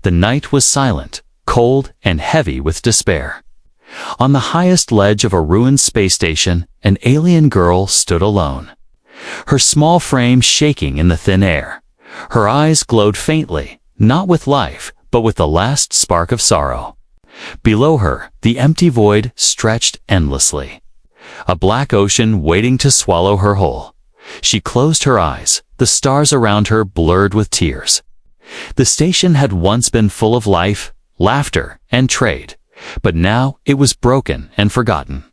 The night was silent, cold, and heavy with despair. On the highest ledge of a ruined space station, an alien girl stood alone. Her small frame shaking in the thin air. Her eyes glowed faintly, not with life, but with the last spark of sorrow. Below her, the empty void stretched endlessly. A black ocean waiting to swallow her whole. She closed her eyes, the stars around her blurred with tears. The station had once been full of life, laughter, and trade, but now it was broken and forgotten.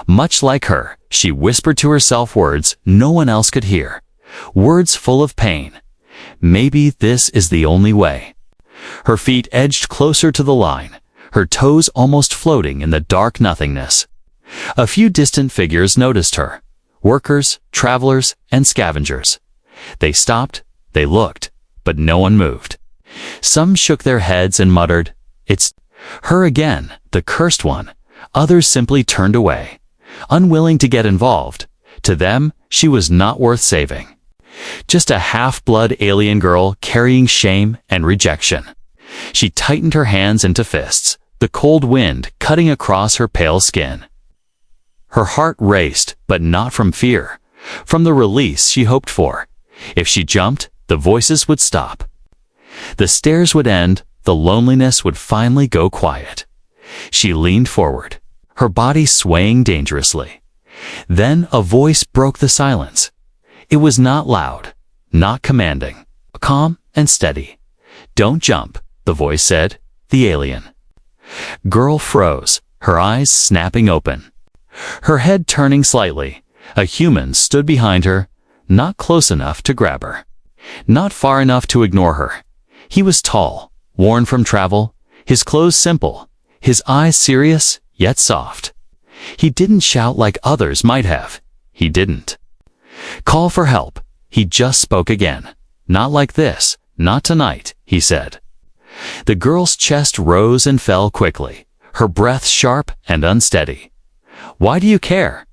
Much like her, she whispered to herself words no one else could hear, words full of pain. Maybe this is the only way. Her feet edged closer to the line, her toes almost floating in the dark nothingness. A few distant figures noticed her, workers, travelers, and scavengers. They stopped, they looked, but no one moved. Some shook their heads and muttered, "It's her again, the cursed one." Others simply turned away, unwilling to get involved. To them, she was not worth saving. Just a half-blood alien girl carrying shame and rejection. She tightened her hands into fists, the cold wind cutting across her pale skin. Her heart raced, but not from fear, from the release she hoped for. If she jumped, the voices would stop. The stares would end, the loneliness would finally go quiet. She leaned forward, her body swaying dangerously. Then a voice broke the silence. It was not loud, not commanding, calm and steady. "Don't jump," the voice said, the alien. Girl froze, her eyes snapping open. Her head turning slightly, a human stood behind her, not close enough to grab her, not far enough to ignore her. He was tall, worn from travel, his clothes simple, his eyes serious, yet soft. He didn't shout like others might have. He didn't call for help. He just spoke again. "Not like this, not tonight," he said. The girl's chest rose and fell quickly, her breath sharp and unsteady. "Why do you care?"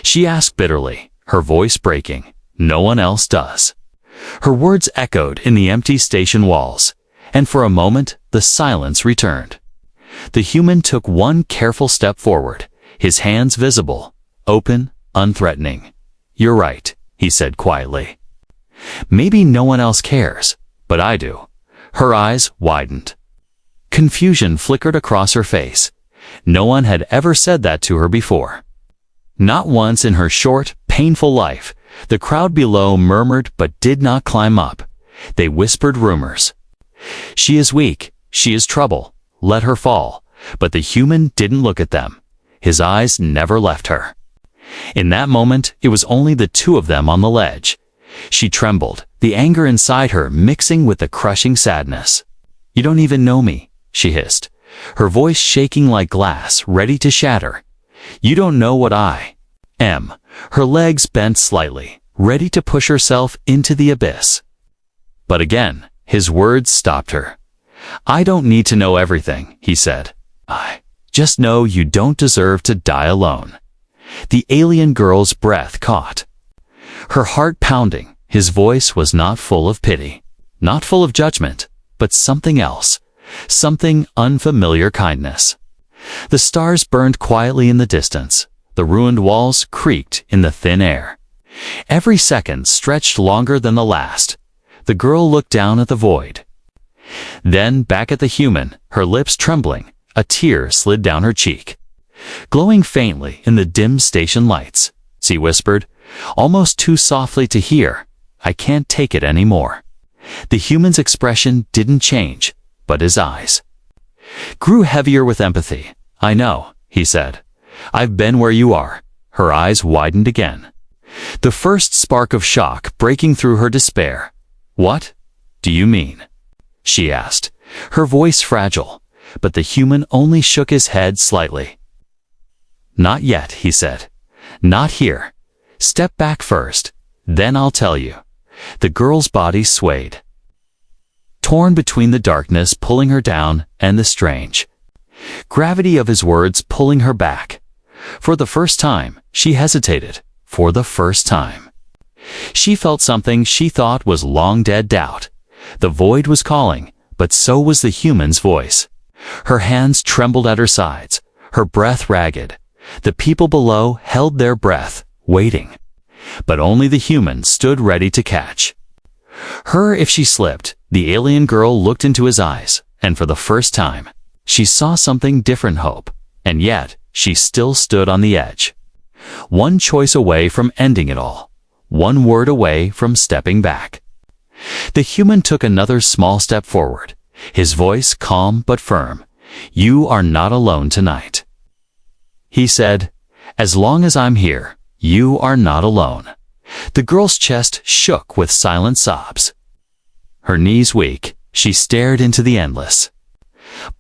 she asked bitterly, her voice breaking. "No one else does." Her words echoed in the empty station walls, and for a moment the silence returned. The human took one careful step forward, his hands visible, open, unthreatening. "You're right," he said quietly. "Maybe no one else cares, but I do." Her eyes widened. Confusion flickered across her face. No one had ever said that to her before. Not once in her short, painful life. The crowd below murmured but did not climb up. They whispered rumors. "She is weak, she is trouble, let her fall." But the human didn't look at them. His eyes never left her. In that moment, it was only the two of them on the ledge. She trembled, the anger inside her mixing with the crushing sadness. "You don't even know me," she hissed, her voice shaking like glass, ready to shatter. "You don't know what I am." Her legs bent slightly, ready to push herself into the abyss. But again, his words stopped her. "I don't need to know everything," he said. "I just know you don't deserve to die alone." The alien girl's breath caught, her heart pounding. His voice was not full of pity, not full of judgment, but something else, something unfamiliar kindness. The stars burned quietly in the distance. The ruined walls creaked in the thin air. Every second stretched longer than the last. The girl looked down at the void, then back at the human, her lips trembling. A tear slid down her cheek. Glowing faintly in the dim station lights, she whispered, almost too softly to hear, "I can't take it anymore." The human's expression didn't change, but his eyes grew heavier with empathy. "I know," he said. "I've been where you are." Her eyes widened again, the first spark of shock breaking through her despair. "What do you mean?" she asked, her voice fragile, but the human only shook his head slightly. "Not yet," he said. "Not here. Step back first, then I'll tell you." The girl's body swayed, torn between the darkness pulling her down and the strange gravity of his words pulling her back. For the first time, she hesitated. For the first time, she felt something she thought was long dead: doubt. The void was calling, but so was the human's voice. Her hands trembled at her sides, her breath ragged. The people below held their breath, waiting. But only the human stood ready to catch her if she slipped. The alien girl looked into his eyes, and for the first time, she saw something different. Hope. And yet, she still stood on the edge. One choice away from ending it all. One word away from stepping back. The human took another small step forward, his voice calm but firm. "You are not alone tonight," he said. "As long as I'm here, you are not alone." The girl's chest shook with silent sobs. Her knees weak, she stared into the endless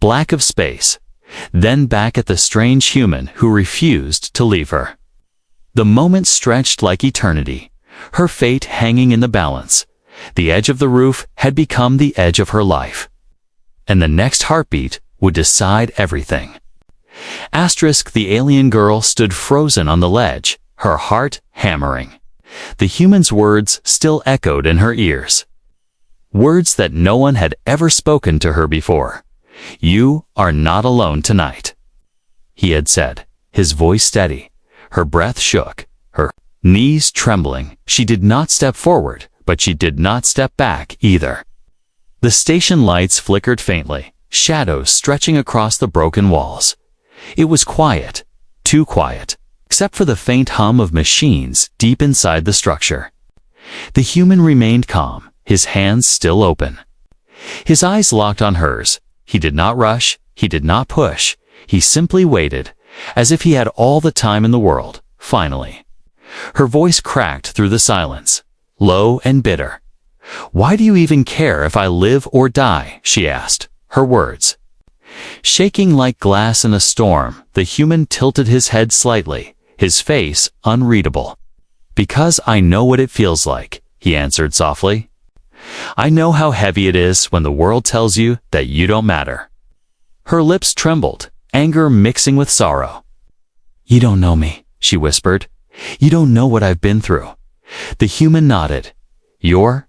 black of space, then back at the strange human who refused to leave her. The moment stretched like eternity, her fate hanging in the balance. The edge of the roof had become the edge of her life, and the next heartbeat would decide everything. The alien girl stood frozen on the ledge, her heart hammering. The human's words still echoed in her ears. Words that no one had ever spoken to her before. "You are not alone tonight," he had said, his voice steady. Her breath shook, her knees trembling. She did not step forward, but she did not step back either. The station lights flickered faintly, shadows stretching across the broken walls. It was quiet, too quiet, except for the faint hum of machines deep inside the structure. The human remained calm, his hands still open. His eyes locked on hers. He did not rush, he did not push. He simply waited, as if he had all the time in the world. Finally, her voice cracked through the silence, low and bitter. "Why do you even care if I live or die?" she asked, her words shaking like glass in a storm. The human tilted his head slightly, his face unreadable. "Because I know what it feels like," he answered softly. "I know how heavy it is when the world tells you that you don't matter." Her lips trembled, anger mixing with sorrow. "You don't know me," she whispered. "You don't know what I've been through." The human nodded. "You're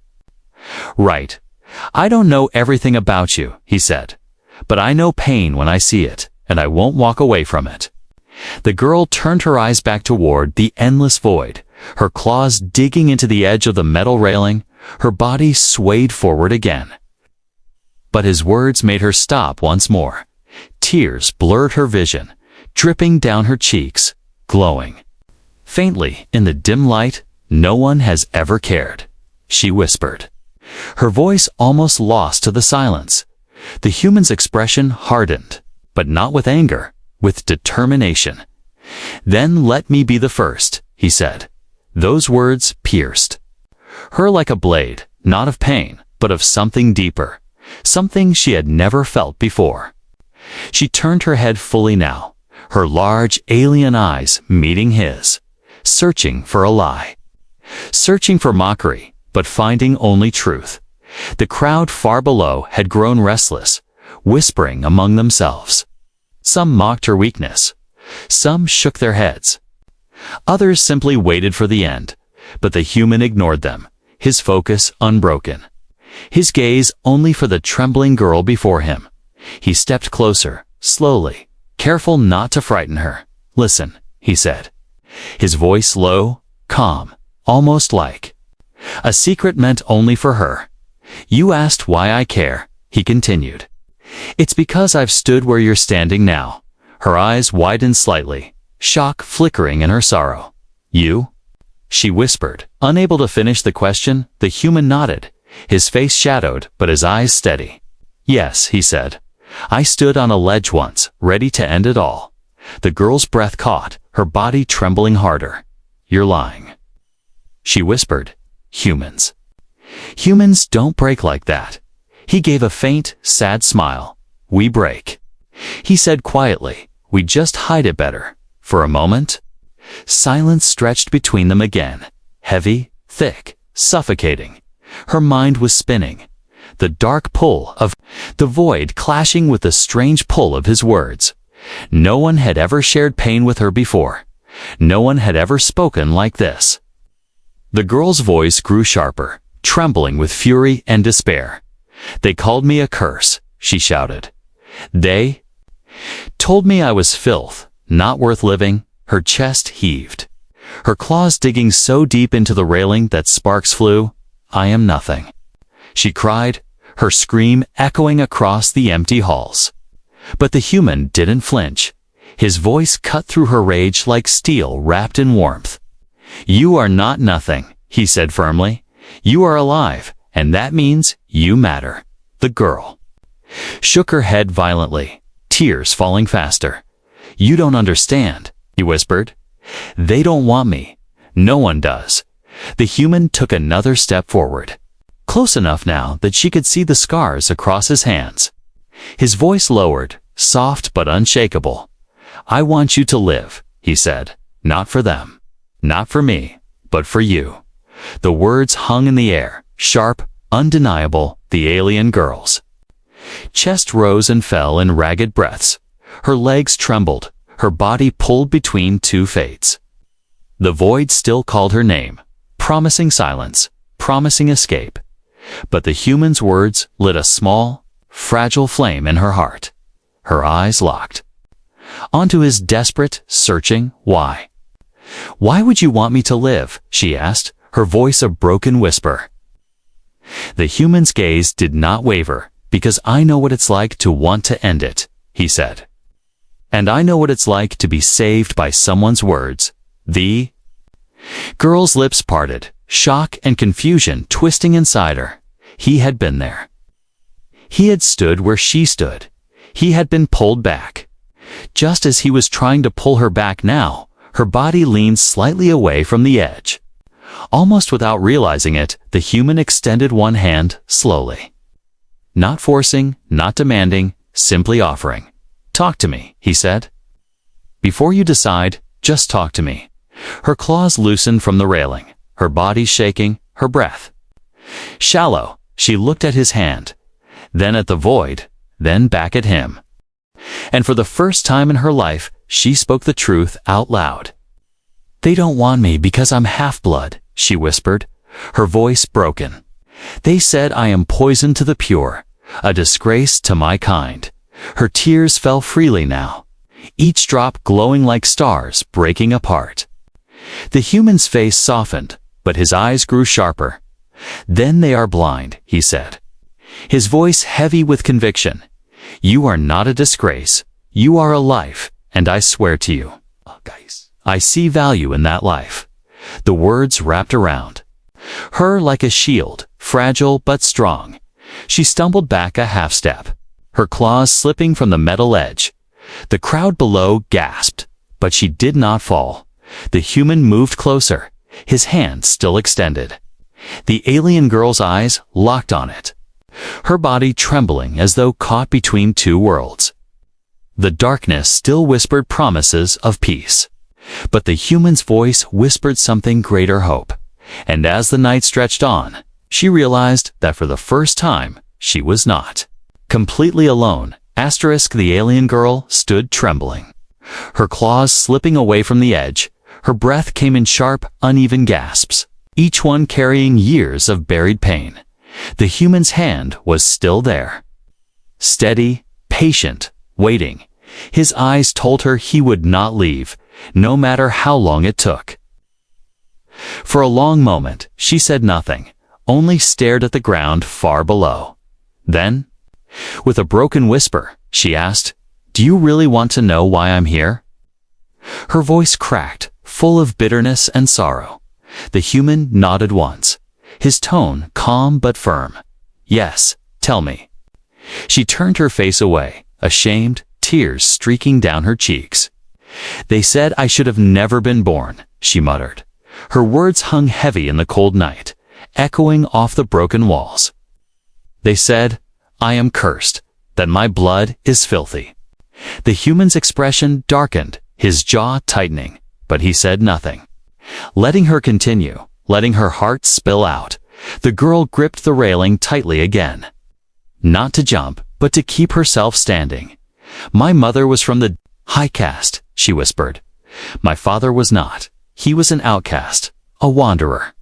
right. I don't know everything about you," he said. "But I know pain when I see it, and I won't walk away from it." The girl turned her eyes back toward the endless void, her claws digging into the edge of the metal railing. Her body swayed forward again. But his words made her stop once more. Tears blurred her vision, dripping down her cheeks, glowing faintly in the dim light. "No one has ever cared," she whispered, her voice almost lost to the silence. The human's expression hardened, but not with anger, with determination. "Then let me be the first," he said. Those words pierced her like a blade, not of pain, but of something deeper, something she had never felt before. She turned her head fully now, her large alien eyes meeting his, searching for a lie, searching for mockery, but finding only truth. The crowd far below had grown restless, whispering among themselves. Some mocked her weakness. Some shook their heads. Others simply waited for the end, but the human ignored them, his focus unbroken, his gaze only for the trembling girl before him. He stepped closer, slowly, careful not to frighten her. "Listen," he said, his voice low, calm, almost like a secret meant only for her. "You asked why I care," he continued. "It's because I've stood where you're standing now." Her eyes widened slightly, shock flickering in her sorrow. "You?" she whispered, unable to finish the question. The human nodded, his face shadowed but his eyes steady. "Yes," he said. "I stood on a ledge once, ready to end it all." The girl's breath caught, her body trembling harder. "You're lying," she whispered. "Humans. Humans don't break like that." He gave a faint, sad smile. "We break," he said quietly. "We just hide it better." For a moment, silence stretched between them again, heavy, thick, suffocating. Her mind was spinning, the dark pull of the void clashing with the strange pull of his words. No one had ever shared pain with her before. No one had ever spoken like this. The girl's voice grew sharper, trembling with fury and despair. They called me a curse, she shouted. They told me I was filth, not worth living. Her chest heaved, her claws digging so deep into the railing that sparks flew. I am nothing, she cried, her scream echoing across the empty halls. But the human didn't flinch. His voice cut through her rage like steel wrapped in warmth. You are not nothing, he said firmly. You are alive, and that means you matter. The girl shook her head violently, tears falling faster. You don't understand, he whispered. They don't want me. No one does. The human took another step forward, close enough now that she could see the scars across his hands. His voice lowered, soft but unshakable. I want you to live, he said. Not for them. Not for me, but for you. The words hung in the air, sharp, undeniable, the alien girl's chest rose and fell in ragged breaths. Her legs trembled, her body pulled between two fates. The void still called her name, promising silence, promising escape. But the human's words lit a small, fragile flame in her heart. Her eyes locked onto his desperate, searching why. Why would you want me to live? She asked, her voice a broken whisper. The human's gaze did not waver. Because I know what it's like to want to end it, he said. And I know what it's like to be saved by someone's words. The girl's lips parted, shock and confusion twisting inside her. He had been there. He had stood where she stood. He had been pulled back. Just as he was trying to pull her back now, her body leaned slightly away from the edge. Almost without realizing it, the human extended one hand slowly. Not forcing, not demanding, simply offering. Talk to me, he said. Before you decide, just talk to me. Her claws loosened from the railing, her body shaking, her breath shallow. She looked at his hand, then at the void, then back at him. And for the first time in her life, she spoke the truth out loud. They don't want me because I'm half-blood, she whispered, her voice broken. They said I am poison to the pure, a disgrace to my kind. Her tears fell freely now, each drop glowing like stars breaking apart. The human's face softened, but his eyes grew sharper. Then they are blind, he said, his voice heavy with conviction. You are not a disgrace. You are a life, and I swear to you, I see value in that life. The words wrapped around her like a shield, fragile but strong. She stumbled back a half step, her claws slipping from the metal edge. The crowd below gasped, but she did not fall. The human moved closer, his hand still extended. The alien girl's eyes locked on it, her body trembling as though caught between two worlds. The darkness still whispered promises of peace, but the human's voice whispered something greater hope. And as the night stretched on, she realized that for the first time, she was not completely alone. The alien girl stood trembling, her claws slipping away from the edge. Her breath came in sharp, uneven gasps, each one carrying years of buried pain. The human's hand was still there, steady, patient, waiting. His eyes told her he would not leave, no matter how long it took. For a long moment, she said nothing, only stared at the ground far below. Then, with a broken whisper, she asked, "Do you really want to know why I'm here?" Her voice cracked, full of bitterness and sorrow. The human nodded once, his tone calm but firm. "Yes, tell me." She turned her face away, ashamed, tears streaking down her cheeks. "They said I should have never been born," she muttered. Her words hung heavy in the cold night, echoing off the broken walls. "They said I am cursed, that my blood is filthy." The human's expression darkened, his jaw tightening, but he said nothing. Letting her continue, letting her heart spill out, the girl gripped the railing tightly again. Not to jump, but to keep herself standing. "My mother was from the high caste," she whispered. "My father was not. He was an outcast, a wanderer."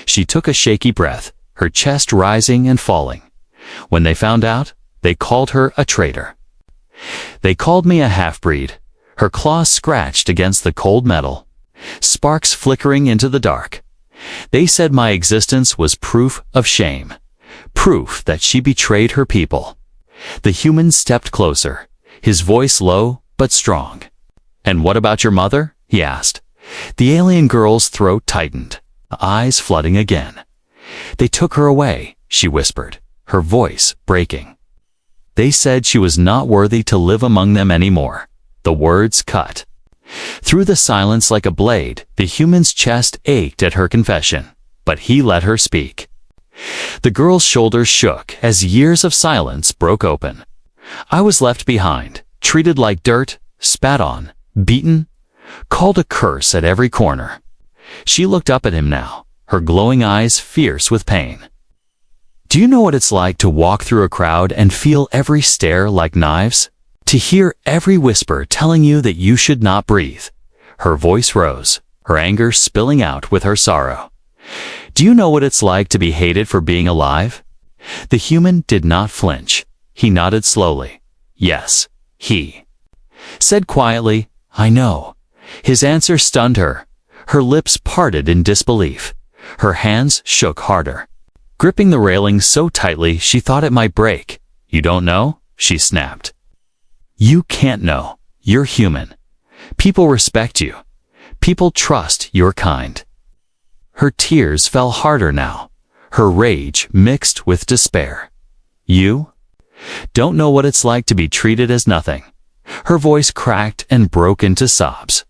She took a shaky breath, her chest rising and falling. When they found out, they called her a traitor. They called me a half-breed, her claws scratched against the cold metal, sparks flickering into the dark. They said my existence was proof of shame, proof that she betrayed her people. The human stepped closer, his voice low but strong. "And what about your mother?" he asked. The alien girl's throat tightened, eyes flooding again. "They took her away," she whispered, her voice breaking. "They said she was not worthy to live among them anymore." The words cut through the silence like a blade. The human's chest ached at her confession, but he let her speak. The girl's shoulders shook as years of silence broke open. "I was left behind, treated like dirt, spat on, beaten, called a curse at every corner." She looked up at him now, her glowing eyes fierce with pain. "Do you know what it's like to walk through a crowd and feel every stare like knives? To hear every whisper telling you that you should not breathe?" Her voice rose, her anger spilling out with her sorrow. "Do you know what it's like to be hated for being alive?" The human did not flinch. He nodded slowly. "Yes," he said quietly, "I know." His answer stunned her. Her lips parted in disbelief. Her hands shook harder, gripping the railing so tightly she thought it might break. "You don't know?" she snapped. "You can't know. You're human. People respect you. People trust your kind." Her tears fell harder now, her rage mixed with despair. "You don't know what it's like to be treated as nothing." Her voice cracked and broke into sobs.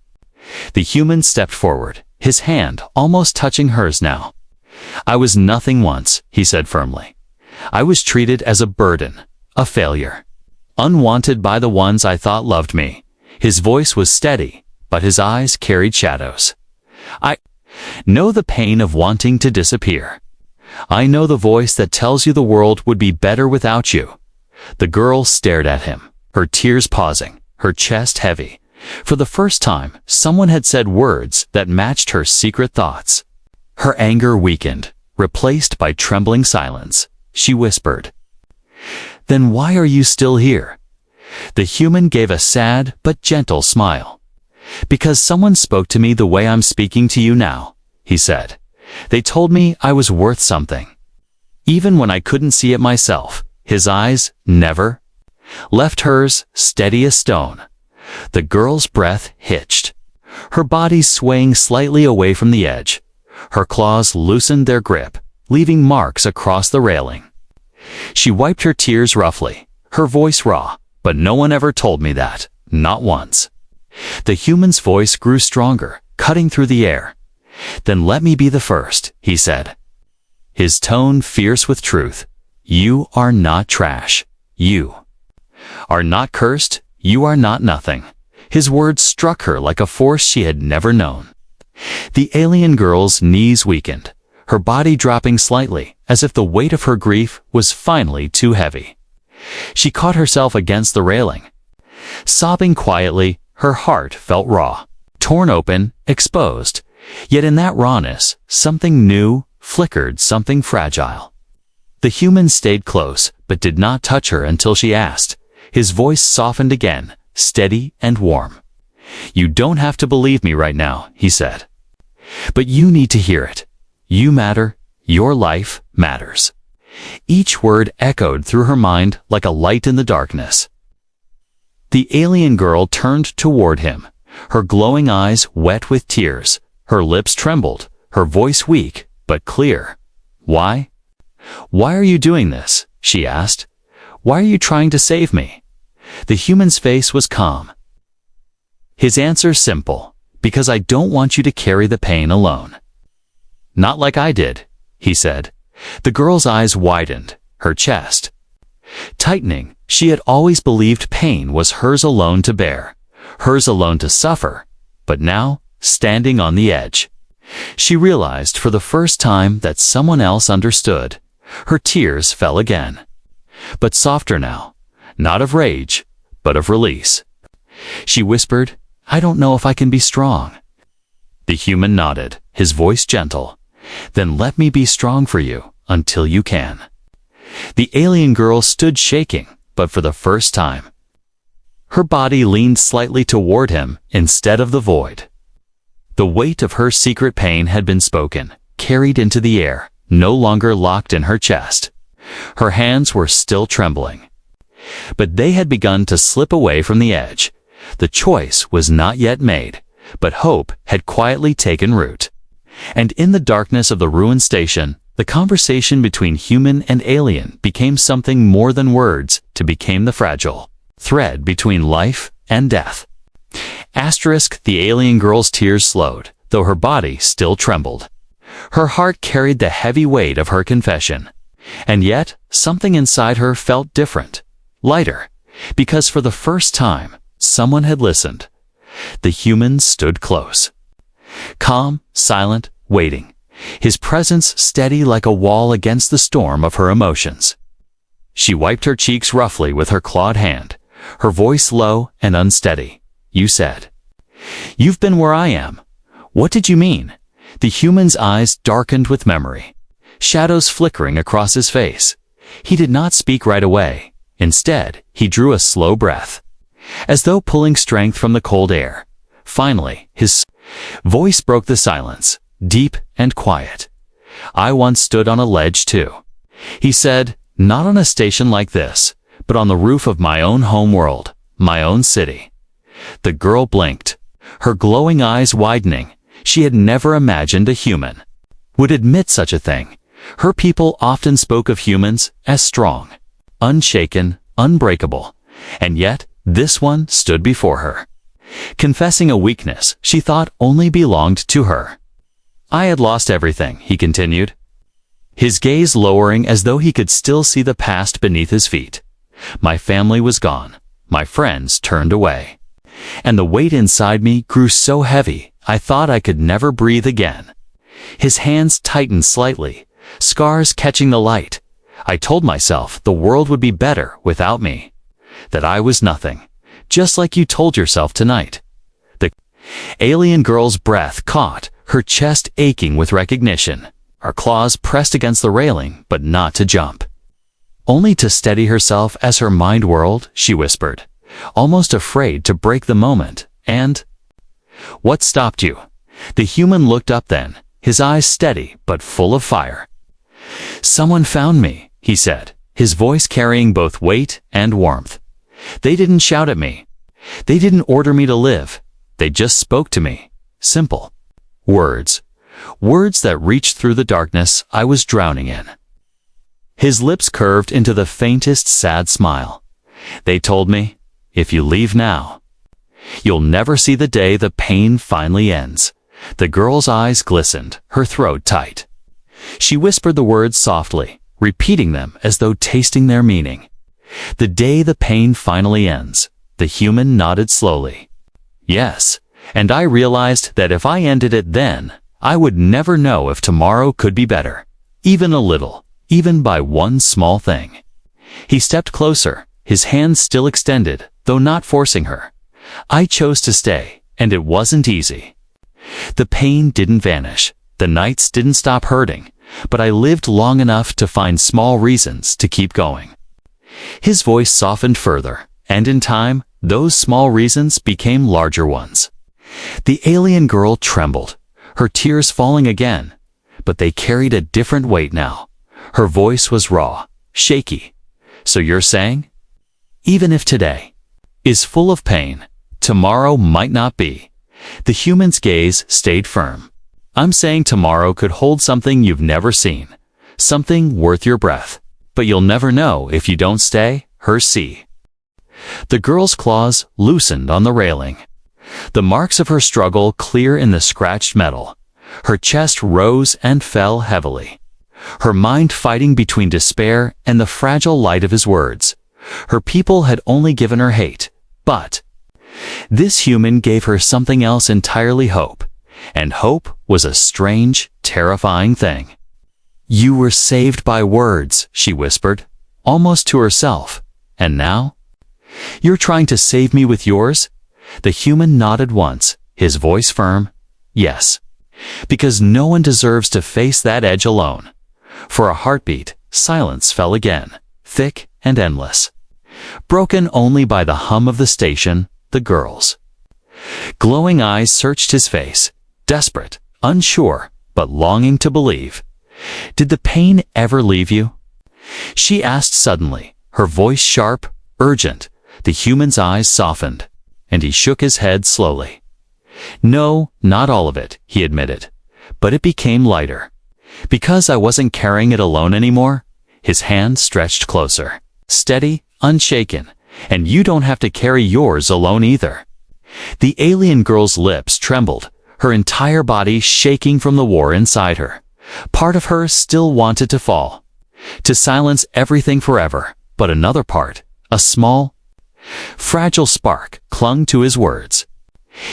The human stepped forward, his hand almost touching hers now. "I was nothing once," he said firmly. "I was treated as a burden, a failure, unwanted by the ones I thought loved me." His voice was steady, but his eyes carried shadows. "I know the pain of wanting to disappear. I know the voice that tells you the world would be better without you." The girl stared at him, her tears pausing, her chest heavy. For the first time, someone had said words that matched her secret thoughts. Her anger weakened, replaced by trembling silence. She whispered, "Then why are you still here?" The human gave a sad but gentle smile. "Because someone spoke to me the way I'm speaking to you now," he said. "They told me I was worth something, even when I couldn't see it myself." His eyes never left hers, steady as stone. The girl's breath hitched, her body swaying slightly away from the edge. Her claws loosened their grip, leaving marks across the railing. She wiped her tears roughly, her voice raw. "But no one ever told me that, not once." The human's voice grew stronger, cutting through the air. "Then let me be the first," he said, his tone fierce with truth. "You are not trash. You are not cursed. You are not nothing." His words struck her like a force she had never known. The alien girl's knees weakened, her body dropping slightly, as if the weight of her grief was finally too heavy. She caught herself against the railing. Sobbing quietly, her heart felt raw, torn open, exposed. Yet in that rawness, something new flickered, something fragile. The human stayed close, but did not touch her until she asked. His voice softened again, steady and warm. "You don't have to believe me right now," he said. "But you need to hear it. You matter. Your life matters." Each word echoed through her mind like a light in the darkness. The alien girl turned toward him, her glowing eyes wet with tears. Her lips trembled, her voice weak but clear. "Why? Why are you doing this?" she asked. "Why are you trying to save me?" The human's face was calm. His answer simple, "Because I don't want you to carry the pain alone." "Not like I did," he said. The girl's eyes widened, her chest tightening. She had always believed pain was hers alone to bear, hers alone to suffer. But now, standing on the edge, she realized for the first time that someone else understood. Her tears fell again, but softer now, not of rage, but of release. She whispered, "I don't know if I can be strong." The human nodded, his voice gentle. "Then let me be strong for you until you can." The alien girl stood shaking, but for the first time. Her body leaned slightly toward him instead of the void. The weight of her secret pain had been spoken, carried into the air, no longer locked in her chest. Her hands were still trembling. But they had begun to slip away from the edge. The choice was not yet made, but hope had quietly taken root. And in the darkness of the ruined station, the conversation between human and alien became something more than words to become the fragile thread between life and death. Asterisk, the alien girl's tears slowed, though her body still trembled. Her heart carried the heavy weight of her confession. And yet, something inside her felt different, lighter, because for the first time, someone had listened. The human stood close. Calm, silent, waiting, his presence steady like a wall against the storm of her emotions. She wiped her cheeks roughly with her clawed hand, her voice low and unsteady. You said. You've been where I am. What did you mean? The human's eyes darkened with memory, shadows flickering across his face. He did not speak right away. Instead, he drew a slow breath, as though pulling strength from the cold air. Finally, his voice broke the silence, deep and quiet. I once stood on a ledge too. He said, not on a station like this, but on the roof of my own home world, my own city. The girl blinked, her glowing eyes widening. She had never imagined a human would admit such a thing. Her people often spoke of humans as strong, unshaken, unbreakable, and yet this one stood before her, confessing a weakness she thought only belonged to her. I had lost everything, he continued, his gaze lowering as though he could still see the past beneath his feet. My family was gone, my friends turned away, and the weight inside me grew so heavy I thought I could never breathe again. His hands tightened slightly, scars catching the light. I told myself the world would be better without me, that I was nothing, just like you told yourself tonight. The alien girl's breath caught, her chest aching with recognition. Her claws pressed against the railing, but not to jump. Only to steady herself as her mind whirled, she whispered, almost afraid to break the moment. And what stopped you? The human looked up then, his eyes steady but full of fire. Someone found me, he said, his voice carrying both weight and warmth. They didn't shout at me. They didn't order me to live. They just spoke to me. Simple. Words. Words that reached through the darkness I was drowning in. His lips curved into the faintest sad smile. They told me, if you leave now, you'll never see the day the pain finally ends. The girl's eyes glistened, her throat tight. She whispered the words softly, repeating them as though tasting their meaning. The day the pain finally ends. The human nodded slowly. Yes, and I realized that if I ended it then, I would never know if tomorrow could be better. Even a little, even by one small thing. He stepped closer, his hands still extended, though not forcing her. I chose to stay, and it wasn't easy. The pain didn't vanish, the nights didn't stop hurting, but I lived long enough to find small reasons to keep going. His voice softened further, and in time, those small reasons became larger ones. The alien girl trembled, her tears falling again, but they carried a different weight now. Her voice was raw, shaky. So you're saying? Even if today is full of pain, tomorrow might not be. The human's gaze stayed firm. I'm saying tomorrow could hold something you've never seen, something worth your breath, but you'll never know if you don't stay. Her see. The girl's claws loosened on the railing, the marks of her struggle clear in the scratched metal. Her chest rose and fell heavily, her mind fighting between despair and the fragile light of his words. Her people had only given her hate, but this human gave her something else entirely, hope. And hope was a strange, terrifying thing. You were saved by words, she whispered, almost to herself. And now? You're trying to save me with yours? The human nodded once, his voice firm. Yes. Because no one deserves to face that edge alone. For a heartbeat, silence fell again, thick and endless. Broken only by the hum of the station, the girls. Glowing eyes searched his face, desperate, unsure, but longing to believe. "Did the pain ever leave you?" She asked suddenly, her voice sharp, urgent. The human's eyes softened, and he shook his head slowly. "No, not all of it," he admitted, "but it became lighter. Because I wasn't carrying it alone anymore." His hand stretched closer, steady, unshaken, "and you don't have to carry yours alone either." The alien girl's lips trembled, her entire body shaking from the war inside her. Part of her still wanted to fall, to silence everything forever, but another part, a small, fragile spark, clung to his words.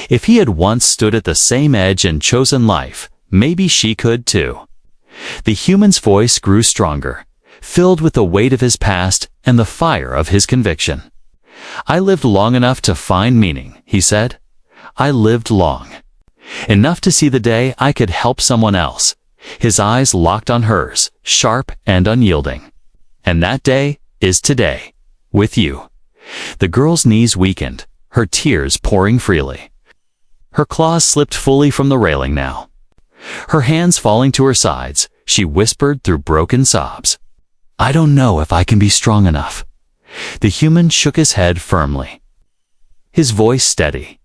If he had once stood at the same edge and chosen life, maybe she could too. The human's voice grew stronger, filled with the weight of his past and the fire of his conviction. "I lived long enough to find meaning," he said. "I lived long. Enough to see the day I could help someone else." His eyes locked on hers, sharp and unyielding. "And that day is today, with you." The girl's knees weakened, her tears pouring freely. Her claws slipped fully from the railing now. Her hands falling to her sides, she whispered through broken sobs, "I don't know if I can be strong enough." The human shook his head firmly, his voice steady.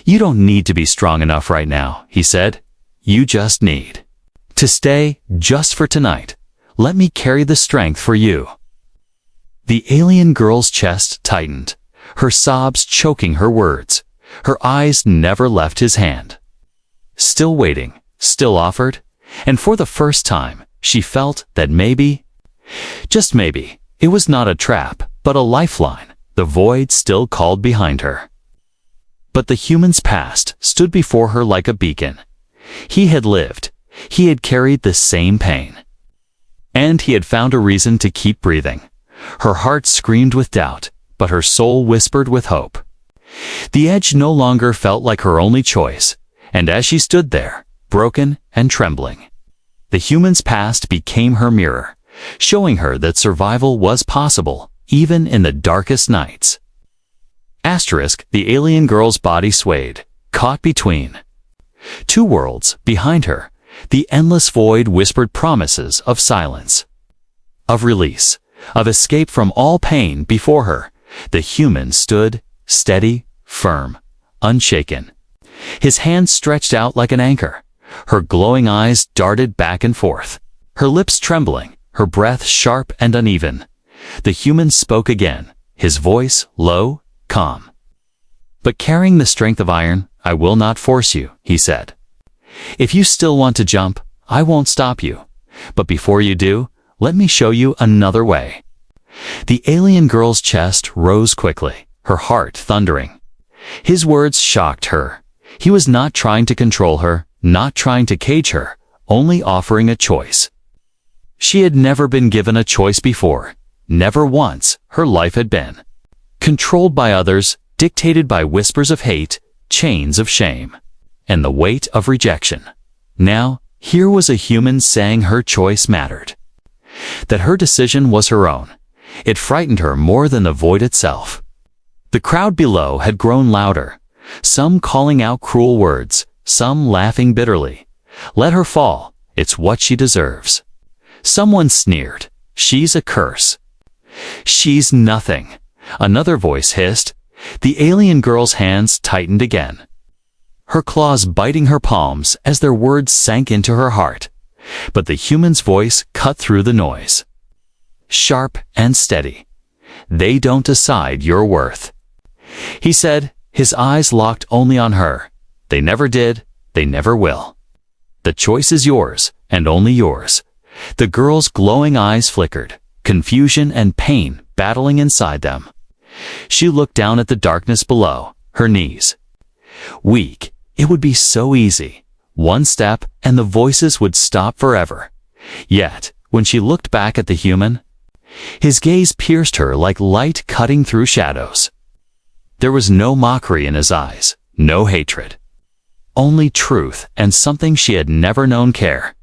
"You don't need to be strong enough right now," he said. "You just need to stay, just for tonight. Let me carry the strength for you." The alien girl's chest tightened, her sobs choking her words. Her eyes never left his hand. Still waiting, still offered, and for the first time, she felt that maybe, just maybe, it was not a trap, but a lifeline. The void still called behind her. But the human's past stood before her like a beacon. He had lived. He had carried the same pain. And he had found a reason to keep breathing. Her heart screamed with doubt, but her soul whispered with hope. The edge no longer felt like her only choice, and as she stood there, broken and trembling, the human's past became her mirror, showing her that survival was possible, even in the darkest nights. Asterisk, the alien girl's body swayed, caught between two worlds. Behind her, the endless void whispered promises of silence, of release, of escape from all pain. Before her, the human stood, steady, firm, unshaken. His hand stretched out like an anchor. Her glowing eyes darted back and forth, her lips trembling, her breath sharp and uneven. The human spoke again, his voice low, calm. "But carrying the strength of iron, I will not force you," he said. "If you still want to jump, I won't stop you. But before you do, let me show you another way." The alien girl's chest rose quickly, her heart thundering. His words shocked her. He was not trying to control her, not trying to cage her, only offering a choice. She had never been given a choice before. Never once her life had been controlled by others, dictated by whispers of hate, chains of shame, and the weight of rejection. Now, here was a human saying her choice mattered, that her decision was her own. It frightened her more than the void itself. The crowd below had grown louder, some calling out cruel words, some laughing bitterly. "Let her fall, it's what she deserves." Someone sneered, "She's a curse. She's nothing." Another voice hissed. The alien girl's hands tightened again, her claws biting her palms as their words sank into her heart. But the human's voice cut through the noise, sharp and steady. "They don't decide your worth," he said, his eyes locked only on her. "They never did, they never will. The choice is yours, and only yours." The girl's glowing eyes flickered, confusion and pain battling inside them. She looked down at the darkness below, her knees weak. It would be so easy. One step, and the voices would stop forever. Yet, when she looked back at the human, his gaze pierced her like light cutting through shadows. There was no mockery in his eyes, no hatred. Only truth and something she had never known care.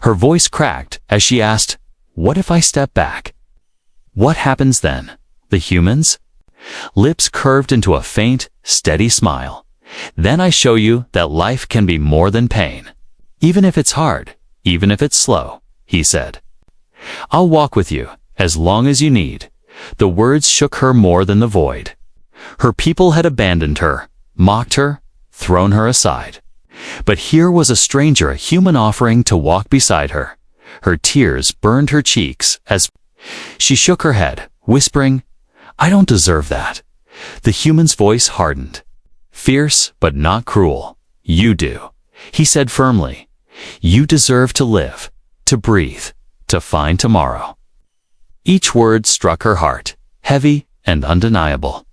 Her voice cracked as she asked, What if I step back? What happens then? The humans? Lips curved into a faint, steady smile. Then I show you that life can be more than pain. Even if it's hard, even if it's slow, he said. I'll walk with you, as long as you need. The words shook her more than the void. Her people had abandoned her, mocked her, thrown her aside. But here was a stranger, a human offering to walk beside her. Her tears burned her cheeks as she shook her head, whispering, I don't deserve that. The human's voice hardened. Fierce, but not cruel. You do, he said firmly. You deserve to live, to breathe, to find tomorrow. Each word struck her heart, heavy and undeniable.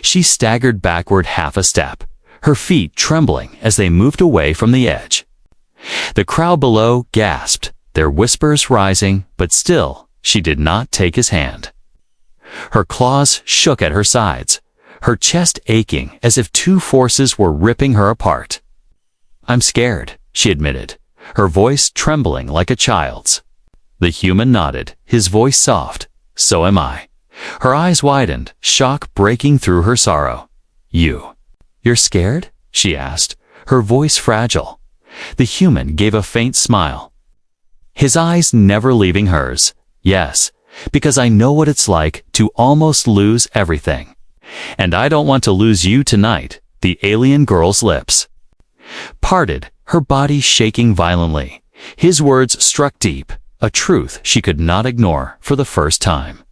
She staggered backward half a step, her feet trembling as they moved away from the edge. The crowd below gasped, their whispers rising, but still she did not take his hand. Her claws shook at her sides, her chest aching as if two forces were ripping her apart. I'm scared, she admitted, her voice trembling like a child's. The human nodded, his voice soft. So am I. Her eyes widened, shock breaking through her sorrow. You're scared? She asked, her voice fragile. The human gave a faint smile, his eyes never leaving hers. Yes, because I know what it's like to almost lose everything. And I don't want to lose you tonight. The alien girl's lips parted, her body shaking violently. His words struck deep, a truth she could not ignore for the first time.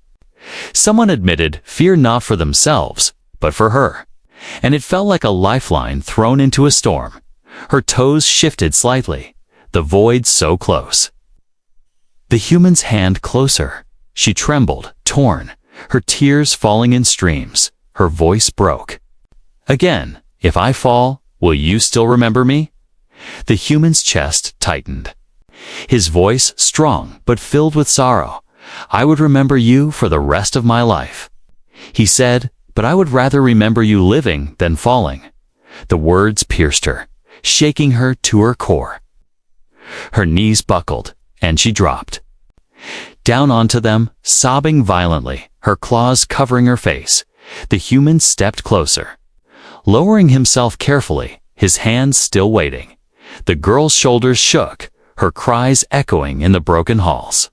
Someone admitted fear not for themselves, but for her. And it felt like a lifeline thrown into a storm. Her toes shifted slightly, the void so close. The human's hand closer. She trembled, torn, her tears falling in streams. Her voice broke. Again, if I fall, will you still remember me? The human's chest tightened. His voice strong but filled with sorrow. I would remember you for the rest of my life. He said, but I would rather remember you living than falling. The words pierced her, shaking her to her core. Her knees buckled, and she dropped down onto them, sobbing violently, her claws covering her face. The human stepped closer, lowering himself carefully, his hands still waiting. The girl's shoulders shook, her cries echoing in the broken halls.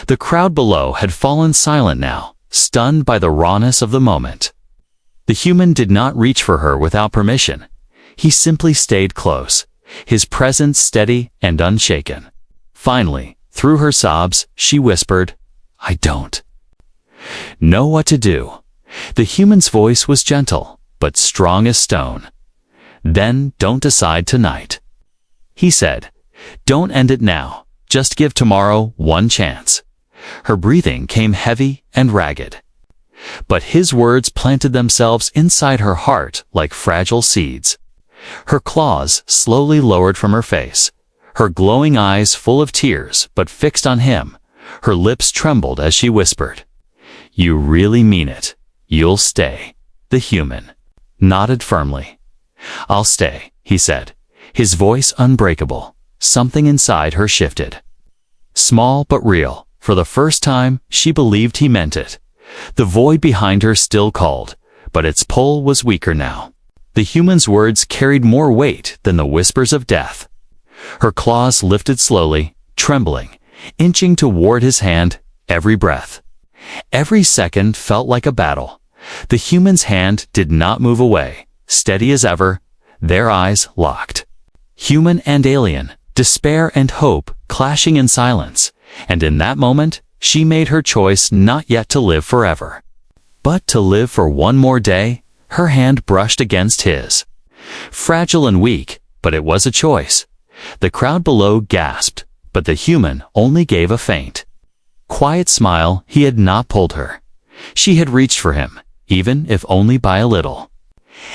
The crowd below had fallen silent now, stunned by the rawness of the moment. The human did not reach for her without permission. He simply stayed close, his presence steady and unshaken. Finally, through her sobs, she whispered, I don't know what to do. The human's voice was gentle, but strong as stone. Then don't decide tonight, he said. Don't end it now. Just give tomorrow one chance. Her breathing came heavy and ragged. But his words planted themselves inside her heart like fragile seeds. Her claws slowly lowered from her face, her glowing eyes full of tears but fixed on him. Her lips trembled as she whispered, You really mean it. You'll stay. The human nodded firmly. I'll stay, he said, his voice unbreakable. Something inside her shifted. Small but real. For the first time, she believed he meant it. The void behind her still called, but its pull was weaker now. The human's words carried more weight than the whispers of death. Her claws lifted slowly, trembling, inching toward his hand, every breath. Every second felt like a battle. The human's hand did not move away, steady as ever, their eyes locked. Human and alien, despair and hope clashing in silence, and in that moment, she made her choice not yet to live forever, but to live for one more day. Her hand brushed against his. Fragile and weak, but it was a choice. The crowd below gasped, but the human only gave a faint, quiet smile. He had not pulled her. She had reached for him, even if only by a little.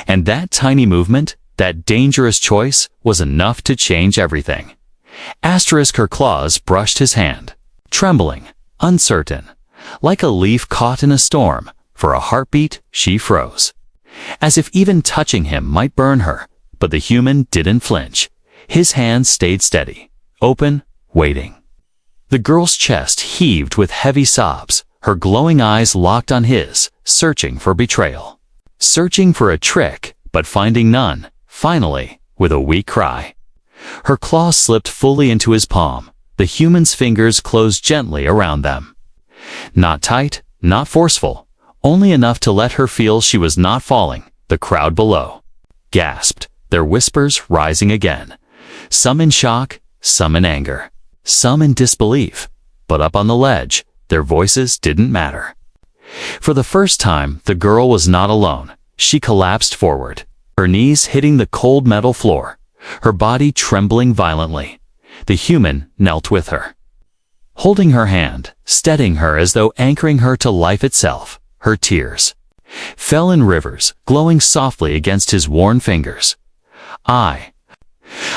And that tiny movement, that dangerous choice, was enough to change everything. Her claws brushed his hand, trembling, uncertain, like a leaf caught in a storm. For a heartbeat, she froze, as if even touching him might burn her. But the human didn't flinch. His hand stayed steady, open, waiting. The girl's chest heaved with heavy sobs, her glowing eyes locked on his, searching for betrayal. Searching for a trick, but finding none, finally, with a weak cry. Her claws slipped fully into his palm, the human's fingers closed gently around them. Not tight, not forceful, only enough to let her feel she was not falling. The crowd below gasped, their whispers rising again. Some in shock, some in anger, some in disbelief. But up on the ledge, their voices didn't matter. For the first time, the girl was not alone. She collapsed forward, her knees hitting the cold metal floor, her body trembling violently. The human knelt with her, holding her hand, steadying her as though anchoring her to life itself. Her tears fell in rivers, glowing softly against his worn fingers. I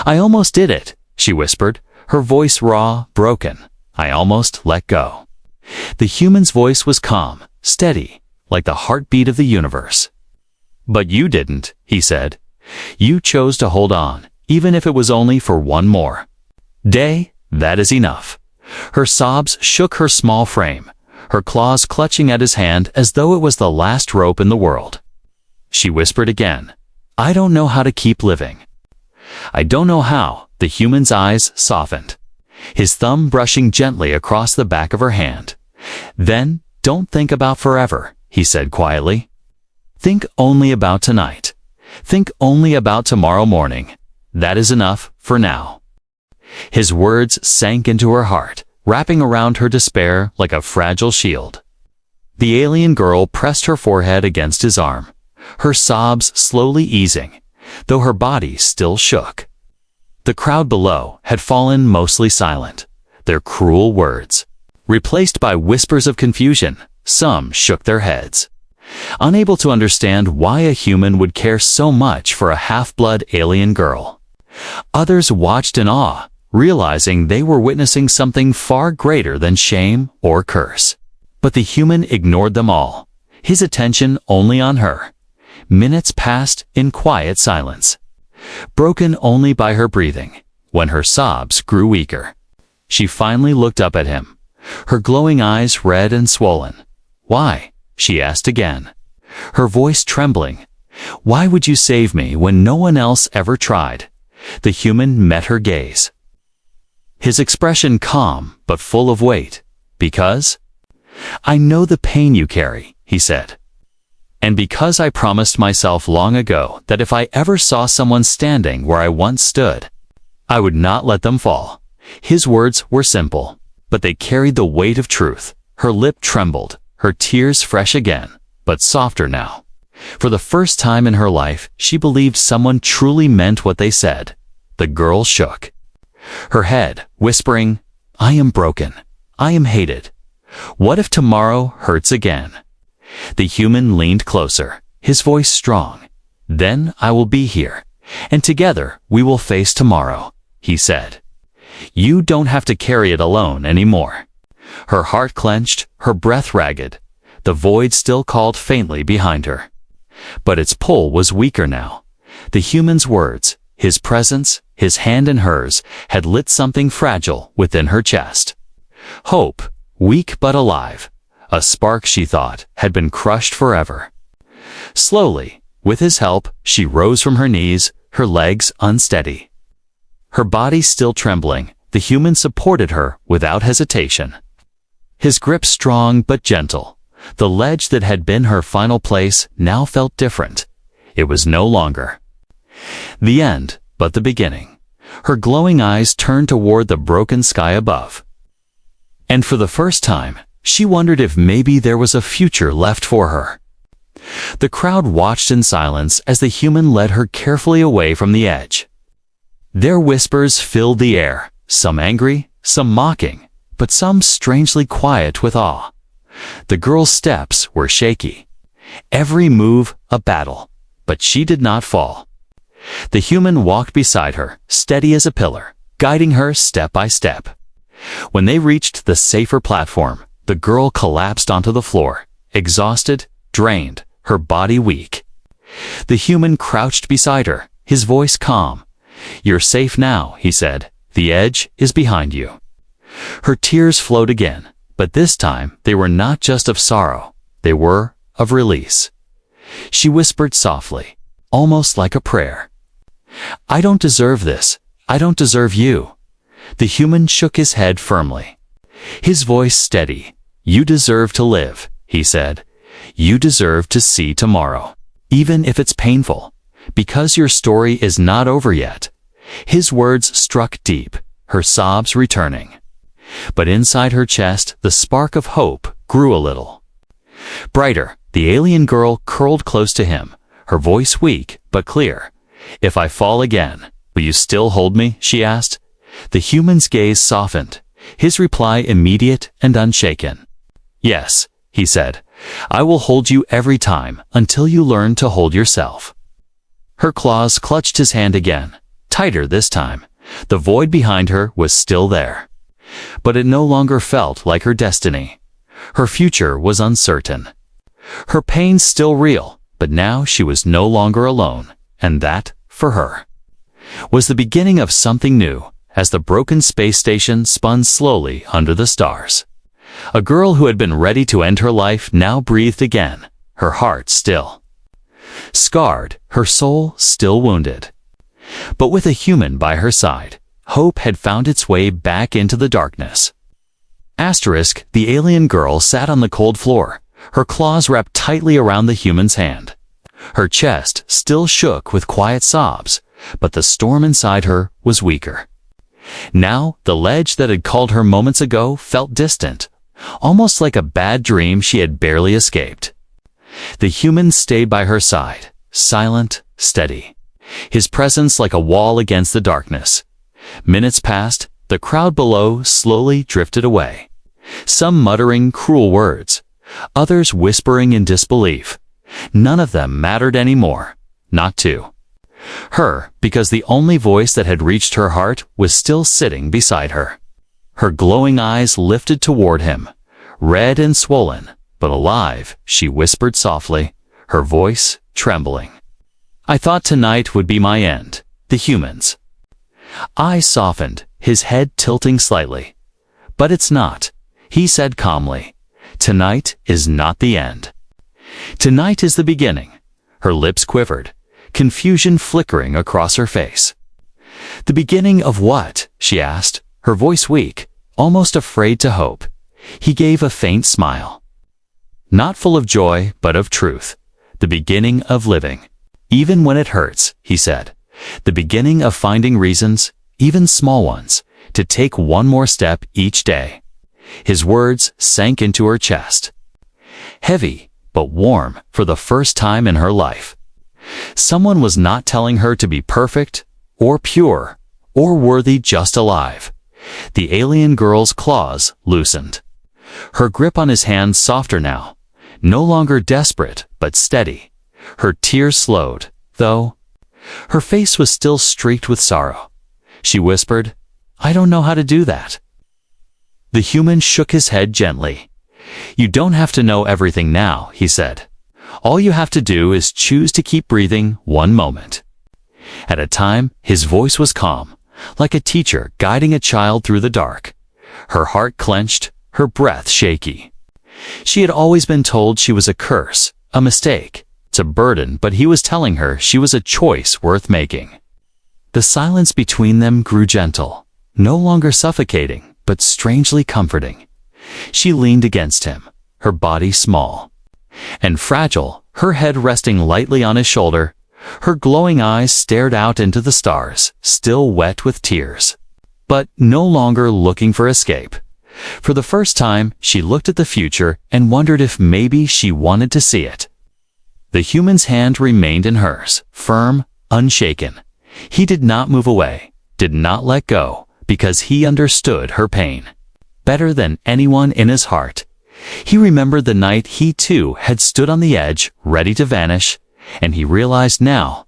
almost did it, she whispered, her voice raw, broken. I almost let go. The human's voice was calm, steady, like the heartbeat of the universe. But you didn't, he said. You chose to hold on, even if it was only for one more day. That is enough. Her sobs shook her small frame, her claws clutching at his hand as though it was the last rope in the world. She whispered again, I don't know how to keep living. I don't know how. The human's eyes softened, his thumb brushing gently across the back of her hand. Then, don't think about forever, he said quietly. Think only about tonight. Think only about tomorrow morning. That is enough for now. His words sank into her heart, wrapping around her despair like a fragile shield. The alien girl pressed her forehead against his arm, her sobs slowly easing, though her body still shook. The crowd below had fallen mostly silent, their cruel words replaced by whispers of confusion. Some shook their heads, unable to understand why a human would care so much for a half-blood alien girl. Others watched in awe, realizing they were witnessing something far greater than shame or curse. But the human ignored them all, his attention only on her. Minutes passed in quiet silence, broken only by her breathing. When her sobs grew weaker, she finally looked up at him, her glowing eyes red and swollen. Why? She asked again, her voice trembling. Why would you save me when no one else ever tried? The human met her gaze, his expression calm but full of weight. Because I know the pain you carry, he said. And because I promised myself long ago that if I ever saw someone standing where I once stood, I would not let them fall. His words were simple, but they carried the weight of truth. Her lip trembled, her tears fresh again, but softer now. For the first time in her life, she believed someone truly meant what they said. The girl shook her head, whispering, I am broken. I am hated. What if tomorrow hurts again? The human leaned closer, his voice strong. Then I will be here, and together we will face tomorrow, he said. You don't have to carry it alone anymore. Her heart clenched, her breath ragged. The void still called faintly behind her, but its pull was weaker now. The human's words, his presence, his hand in hers, had lit something fragile within her chest. Hope, weak but alive. A spark, she thought, had been crushed forever. Slowly, with his help, she rose from her knees, her legs unsteady. Her body still trembling, the human supported her without hesitation. His grip strong but gentle. The ledge that had been her final place now felt different. It was no longer the end, but the beginning. Her glowing eyes turned toward the broken sky above. And for the first time, she wondered if maybe there was a future left for her. The crowd watched in silence as the human led her carefully away from the edge. Their whispers filled the air, some angry, some mocking, but some strangely quiet with awe. The girl's steps were shaky, every move a battle, but she did not fall. The human walked beside her, steady as a pillar, guiding her step by step. When they reached the safer platform, the girl collapsed onto the floor, exhausted, drained, her body weak. The human crouched beside her, his voice calm. You're safe now, he said. The edge is behind you. Her tears flowed again, but this time they were not just of sorrow, they were of release. She whispered softly, almost like a prayer. "I don't deserve this. I don't deserve you." The human shook his head firmly. His voice steady. "You deserve to live," he said. "You deserve to see tomorrow, even if it's painful, because your story is not over yet." His words struck deep, her sobs returning. But inside her chest, the spark of hope grew a little. Brighter, the alien girl curled close to him, her voice weak but clear. "If I fall again, will you still hold me?" she asked. The human's gaze softened, his reply immediate and unshaken. "Yes," he said, "I will hold you every time until you learn to hold yourself." Her claws clutched his hand again, tighter this time. The void behind her was still there. But it no longer felt like her destiny. Her future was uncertain. Her pain still real, but now she was no longer alone, and that, for her, was the beginning of something new. As the broken space station spun slowly under the stars, a girl who had been ready to end her life now breathed again, her heart still scarred, her soul still wounded. But with a human by her side, hope had found its way back into the darkness. Asterisk, the alien girl sat on the cold floor, her claws wrapped tightly around the human's hand. Her chest still shook with quiet sobs, but the storm inside her was weaker. Now, the ledge that had called her moments ago felt distant, almost like a bad dream she had barely escaped. The human stayed by her side, silent, steady, his presence like a wall against the darkness. Minutes passed, the crowd below slowly drifted away, some muttering cruel words, others whispering in disbelief. None of them mattered anymore, not to her, because the only voice that had reached her heart was still sitting beside her. Her glowing eyes lifted toward him, red and swollen, but alive, she whispered softly, her voice trembling. "I thought tonight would be my end." The human's eyes softened, his head tilting slightly. "But it's not," he said calmly. "Tonight is not the end. Tonight is the beginning." Her lips quivered, confusion flickering across her face. "The beginning of what?" she asked, her voice weak, almost afraid to hope. He gave a faint smile. "Not full of joy, but of truth. The beginning of living, even when it hurts," he said. "The beginning of finding reasons, even small ones, to take one more step each day." His words sank into her chest. Heavy, but warm for the first time in her life. Someone was not telling her to be perfect, or pure, or worthy, just alive. The alien girl's claws loosened. Her grip on his hand softer now, no longer desperate, but steady. Her tears slowed, though. Her face was still streaked with sorrow. She whispered, "I don't know how to do that." The human shook his head gently. "You don't have to know everything now," he said. "All you have to do is choose to keep breathing one moment at a time." His voice was calm, like a teacher guiding a child through the dark. Her heart clenched, her breath shaky. She had always been told she was a curse, a mistake, a burden, but he was telling her she was a choice worth making. The silence between them grew gentle, no longer suffocating, but strangely comforting. She leaned against him, her body small and fragile, her head resting lightly on his shoulder. Her glowing eyes stared out into the stars, still wet with tears, but no longer looking for escape. For the first time, she looked at the future and wondered if maybe she wanted to see it. The human's hand remained in hers, firm, unshaken. He did not move away, did not let go, because he understood her pain better than anyone in his heart. He remembered the night he too had stood on the edge, ready to vanish, and he realized now,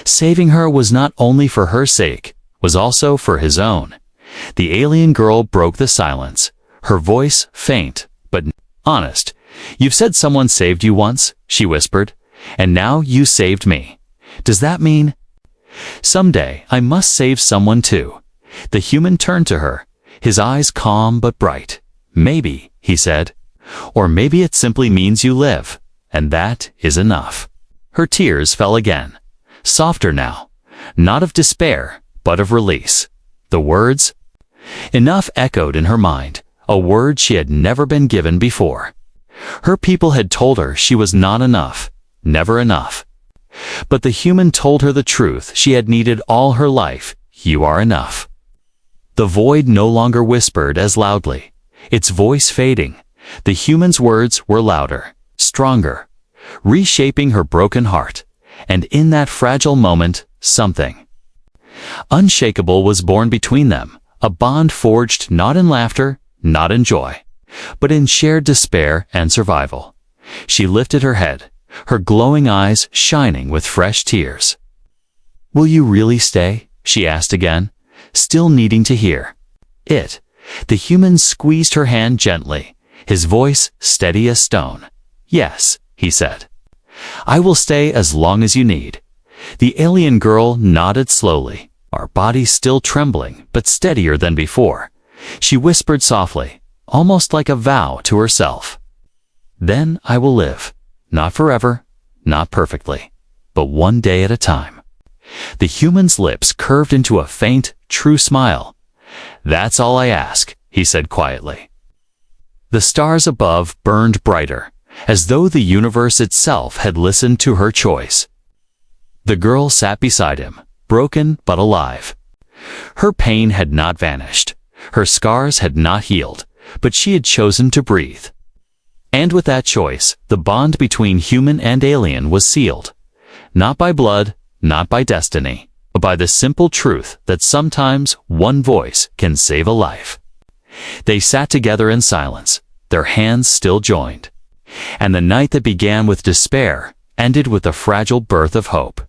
saving her was not only for her sake, was also for his own. The alien girl broke the silence, her voice faint, but honest. "You've said someone saved you once," she whispered, "and now you saved me. Does that mean someday I must save someone too?" The human turned to her, his eyes calm but bright. "Maybe," he said. "Or maybe it simply means you live, and that is enough." Her tears fell again, softer now, not of despair, but of release. The words, "enough," echoed in her mind, a word she had never been given before. Her people had told her she was not enough, never enough. But the human told her the truth she had needed all her life: "You are enough." The void no longer whispered as loudly, its voice fading. The human's words were louder, stronger, reshaping her broken heart. And in that fragile moment, something unshakable was born between them, a bond forged not in laughter, not in joy, but in shared despair and survival. She lifted her head, her glowing eyes shining with fresh tears. "Will you really stay?" she asked again, still needing to hear it. The human squeezed her hand gently, his voice steady as stone. "Yes," he said. "I will stay as long as you need." The alien girl nodded slowly, her body still trembling but steadier than before. She whispered softly, almost like a vow to herself, "Then I will live, not forever, not perfectly, but one day at a time." The human's lips curved into a faint, true smile. "That's all I ask," he said quietly. The stars above burned brighter, as though the universe itself had listened to her choice. The girl sat beside him, broken but alive. Her pain had not vanished, her scars had not healed, but she had chosen to breathe. And with that choice, the bond between human and alien was sealed. Not by blood, not by destiny, but by the simple truth that sometimes one voice can save a life. They sat together in silence, their hands still joined. And the night that began with despair ended with the fragile birth of hope.